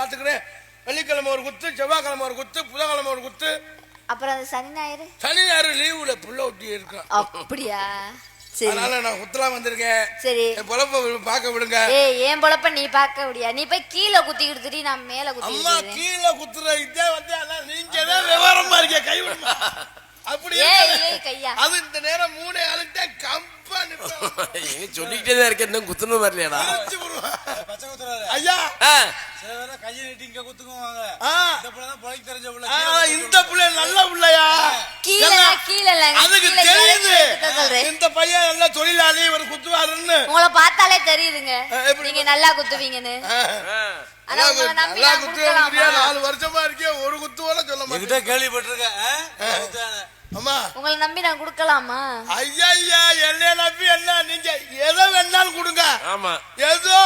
பாத்துக்கிறேன். வெள்ளிக்கிழமை ஒரு குத்து, செவ்வாய்க்கிழமை ஒரு குத்து, புதன்கிழமை ஒரு குத்து. அப்புறம் அந்த சனி ஞாயிறு லீவுல புள்ள ஒட்டி இருக்கும். அப்படியா? அதனால நான் குத்தலாம் வந்திருக்கேன். சரி, என் பொழப்ப பார்க்க விடுங்க. ஏன் பொழப்ப நீ பார்க்க முடியா? நீ போய் கீழே குத்திக்கிட்டு நான் மேல குத்தி. அம்மா கீழே குத்துற இதே வந்து அதான் நீங்க தான் விவரமா இருக்க கை விடுமா அப்படியே கையா. அது இந்த நேரம் 3 ஆளுக்கு கம்பா சொல்லிக்கிட்டே தான் இருக்கேன். இன்னும் குத்தணும் வரலையாடா ஐயா. கையை நீட்டி இங்க குத்துக்குவாங்க. இந்த புள்ள நல்ல புள்ளையா? அதுக்கு தெரியுது இந்த பையன் நல்ல தொழிலாளி ஒரு குத்துவாருன்னு. உங்களை பார்த்தாலே தெரியுதுங்க நீங்க நல்லா குத்துவீங்கன்னு. 4 வருஷமா இருக்கே ஒரு குத்துவோட சொல்ல மாட்டேன். கேள்விப்பட்டிருக்கேன். அம்மா உங்களை நம்பி நான் குடுக்கலாமா? ஐயா என்ன நம்பி என்ன நீங்க எதை வேணாலும் கொடுங்க. ஆமா, ஏதோ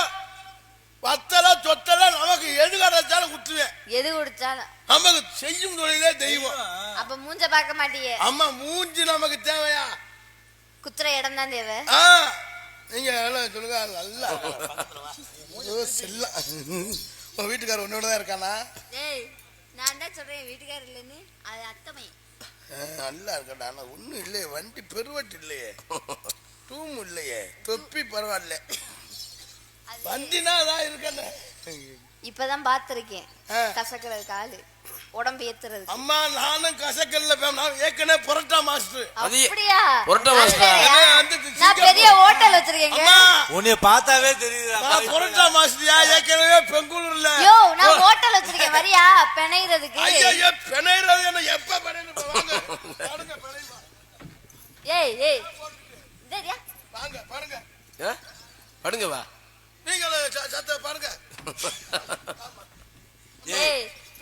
பத்தல சொத்தல நமக்கு எது கிடைச்சாலும் குத்துவேன். எது குடிச்சாலும் நமக்கு செய்யும் தொழிலே தெய்வம். அப்ப மூஞ்ச பார்க்க மாட்டியே? அம்மா மூஞ்சி நமக்கு தேவையா? குத்துற இடம் தான் தேவை. நீங்க சொல்லுங்க. நல்லா செல்லம் உங்க வீட்டுக்காரர் உன்னோட தான் இருக்கானா? நான் தான் சொல்றேன் வீட்டுக்காரர் இல்லைன்னு. அது அத்தமை நல்லா இருக்கட்டா. ஆனா ஒண்ணும் இல்லையே, வண்டி பெருவட்டு இல்லையே, டூம் இல்லையே, தொப்பி பரவாயில்ல, வண்டினா அதான் இருக்கண்ணே. இப்பதான் பாத்திருக்கேன் கசக்கிறது காலு உடம்பு ஏத்துறது. அம்மா நானும் கசக்கல்ல நான் ஏற்கனவே புரோட்டா மாஸ்டர். அப்படியா? புரோட்டா மாஸ்டர் நான் பெரிய ஹோட்டல் வச்சிருக்கேங்க. உன்னை பார்த்தாவே தெரியுது. நான் புரோட்டா மாஸ்டரியா ஏற்கனவே பெங்களூர்ல. யோ நான் ஹோட்டல் வச்சிருக்கேன். வரியா பெனைறதுக்கு? ஐயா பெனைறது என்ன எப்ப பெனைறது? வாங்க பாருங்க பெனைமா. ஏய் டேடியா வாங்க பாருங்க. படுங்க வா. நீங்க சத்த பாருங்க.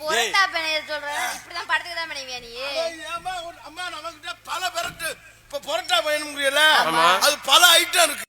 புரோட்டா பெனைற சொல்ற இப்படிதான் படத்துக்கு தான் பெனைவியா நீ? அம்மா நமக்கு பல பெரட்டு. இப்ப புரோட்டா பயணம் முடியல, அது பல ஐட்டம் இருக்கு.